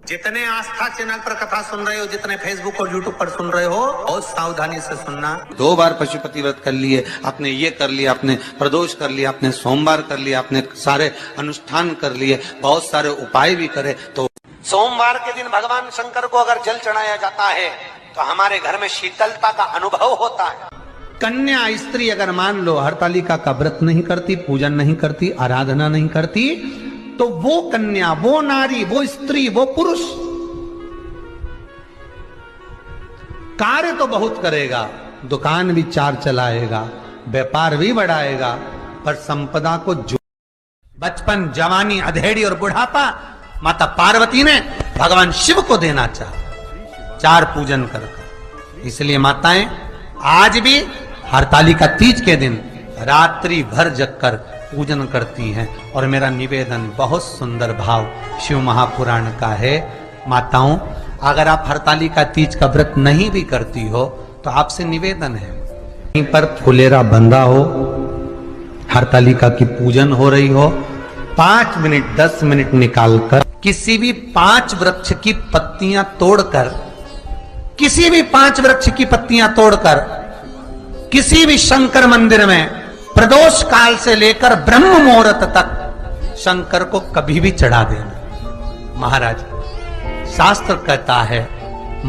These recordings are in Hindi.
जितने आस्था चैनल पर कथा सुन रहे हो, जितने फेसबुक और यूट्यूब पर सुन रहे हो, बहुत सावधानी से सुनना। 2 बार पशुपति व्रत कर लिए, आपने ये कर लिया, आपने प्रदोष कर लिया, आपने सोमवार कर लिया, आपने सारे अनुष्ठान कर लिए, बहुत सारे उपाय भी करे, तो सोमवार के दिन भगवान शंकर को अगर जल चढ़ाया जाता है तो हमारे घर में शीतलता का अनुभव होता है। कन्या स्त्री अगर मान लो हरतालिका का व्रत नहीं करती, पूजन नहीं करती, आराधना नहीं करती, तो वो कन्या, वो नारी, वो स्त्री, वो पुरुष कार्य तो बहुत करेगा, दुकान भी 4 चलाएगा, व्यापार भी बढ़ाएगा, पर संपदा को जो बचपन, जवानी, अधेड़ी और बुढ़ापा माता पार्वती ने भगवान शिव को देना चाहा 4 पूजन कर। इसलिए माताएं आज भी हरतालिका तीज के दिन रात्रि भर जगकर पूजन करती हैं। और मेरा निवेदन बहुत सुंदर भाव शिव महापुराण का है, माताओं अगर आप हरतालिका तीज का व्रत नहीं भी करती हो तो आपसे निवेदन है, कहीं पर फुलेरा बंधा हो, हरतालिका की पूजन हो रही हो, 5 मिनट 10 मिनट निकालकर किसी भी 5 वृक्ष की पत्तियां तोड़कर, किसी भी 5 वृक्ष की पत्तियां तोड़कर किसी भी शंकर मंदिर में प्रदोष काल से लेकर ब्रह्म मुहूर्त तक शंकर को कभी भी चढ़ा देना। महाराज शास्त्र कहता है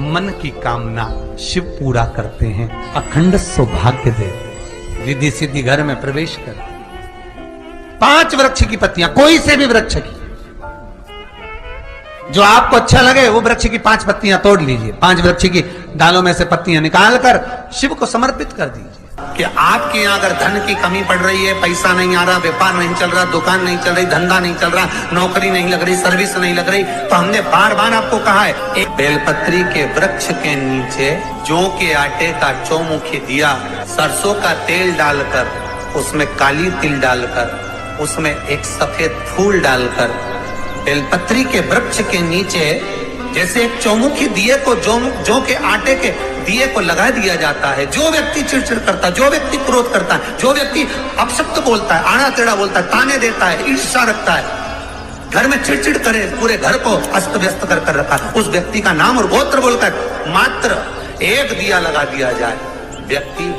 मन की कामना शिव पूरा करते हैं, अखंड सौभाग्य देते, रिद्धि सिद्धि घर में प्रवेश कर। 5 वृक्ष की पत्तियां, कोई से भी वृक्ष की, जो आपको अच्छा लगे वो वृक्ष की 5 पत्तियां तोड़ लीजिए, 5 वृक्ष की डालों में से पत्तियां निकालकर शिव को समर्पित कर दीजिए। कि आपके यहाँ अगर धन की कमी पड़ रही है, पैसा नहीं आ रहा, व्यापार नहीं चल रहा, दुकान नहीं चल रही, धंधा नहीं चल रहा, नौकरी नहीं लग रही, सर्विस नहीं लग रही, तो हमने बार बार आपको कहा है, एक बेलपत्री के वृक्ष के नीचे जौ के आटे का चौमुखी दिया, सरसों का तेल डालकर, उसमें काली तिल डालकर, उसमें एक सफेद फूल डालकर, बेलपत्री के वृक्ष के नीचे जैसे एक चौमुखी दिए को जौ के आटे के दिए को लगा दिया जाता है। जो व्यक्ति चिड़चिड़ करता है, जो व्यक्ति क्रोध करता है, जो व्यक्ति अपशब्द बोलता है, आड़ा टेढ़ा बोलता है, ताने देता है, ईर्ष्या रखता है, घर में चिड़चिड़ करे, पूरे घर को अस्त व्यस्त कर रखा है, उस व्यक्ति का नाम और गोत्र बोलकर मात्र एक दिया लगा दिया जाए, व्यक्ति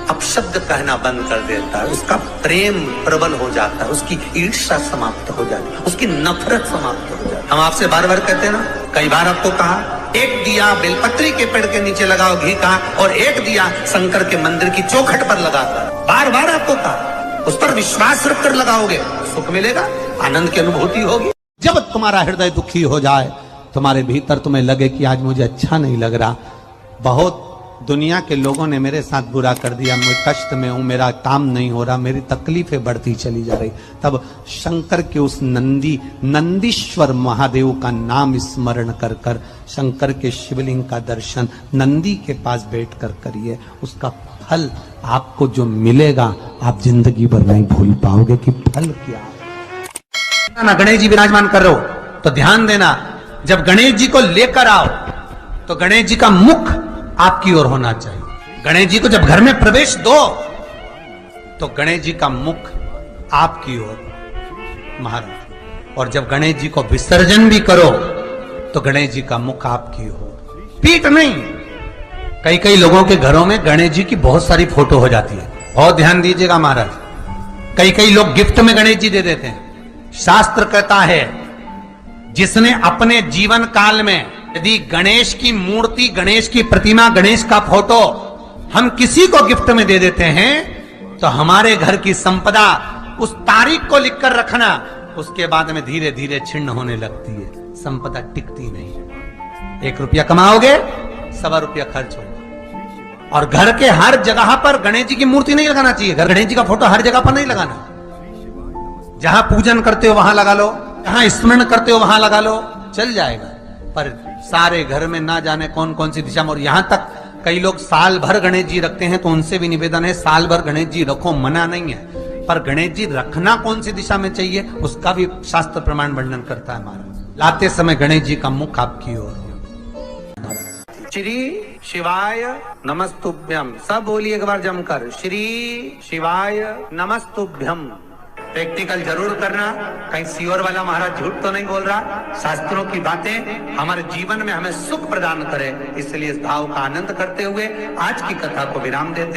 अपशब्द कहना बंद कर देता है, उसका प्रेम प्रबल हो जाता है, उसकी ईर्ष्या समाप्त हो जाती है, उसकी नफरत समाप्त हो जाती है। हम आपसे बार बार कहते हैं ना, कई बार आपको कहा एक दिया बेलपत्री के पेड़ के नीचे लगाओ घी का, और एक दिया शंकर के मंदिर की चौखट पर लगाकर, बार बार आपको कहा, उस पर विश्वास रखकर लगाओगे, सुख मिलेगा, आनंद की अनुभूति होगी। जब तुम्हारा हृदय दुखी हो जाए, तुम्हारे भीतर तुम्हें लगे कि आज मुझे अच्छा नहीं लग रहा, बहुत दुनिया के लोगों ने मेरे साथ बुरा कर दिया, मैं कष्ट में हूं, मेरा काम नहीं हो रहा, मेरी तकलीफें बढ़ती चली जा रही, तब शंकर के उस नंदीश्वर महादेव का नाम स्मरण कर कर शंकर के शिवलिंग का दर्शन नंदी के पास बैठकर करिए, उसका फल आपको जो मिलेगा आप जिंदगी भर नहीं भूल पाओगे कि फल क्या है। ना गणेश जी विराजमान कर रहे हो तो ध्यान देना, जब गणेश जी को लेकर आओ तो गणेश जी का मुख आपकी ओर होना चाहिए। गणेश जी को जब घर में प्रवेश दो तो गणेश जी का मुख आपकी ओर महाराज, और जब गणेश जी को विसर्जन भी करो तो गणेश जी का मुख आपकी ओर, पीठ नहीं। कई लोगों के घरों में गणेश जी की बहुत सारी फोटो हो जाती है, बहुत ध्यान दीजिएगा महाराज। कई लोग गिफ्ट में गणेश जी दे देते हैं। शास्त्र कहता है जिसने अपने जीवन काल में यदि गणेश की मूर्ति, गणेश की प्रतिमा, गणेश का फोटो हम किसी को गिफ्ट में दे देते हैं तो हमारे घर की संपदा उस तारीख को लिखकर रखना, उसके बाद में धीरे धीरे छिन्न होने लगती है, संपदा टिकती नहीं। 1 रुपया कमाओगे, 1.25 रुपया खर्च होगा। और घर के हर जगह पर गणेश जी की मूर्ति नहीं लगाना चाहिए, गणेश जी का फोटो हर जगह पर नहीं लगाना। जहां पूजन करते हो वहां लगा लो, जहां स्मरण करते हो वहां लगा लो, चल जाएगा, पर सारे घर में ना जाने कौन कौन सी दिशा में। और यहां तक कई लोग साल भर गणेश जी रखते हैं, तो उनसे भी निवेदन है साल भर गणेश जी रखो, मना नहीं है, पर गणेश जी रखना कौन सी दिशा में चाहिए उसका भी शास्त्र प्रमाण वर्णन करता है महाराज। लाते समय गणेश जी का मुख आपकी ओर। श्री शिवाय नमस्तुभ्यम, सब बोलिए एक बार जमकर, श्री शिवाय नमस्तुभ्यम। प्रैक्टिकल जरूर करना, कहीं सीओर वाला महाराज झूठ तो नहीं बोल रहा। शास्त्रों की बातें हमारे जीवन में हमें सुख प्रदान करे, इसलिए इस भाव का आनंद करते हुए आज की कथा को विराम देते हैं।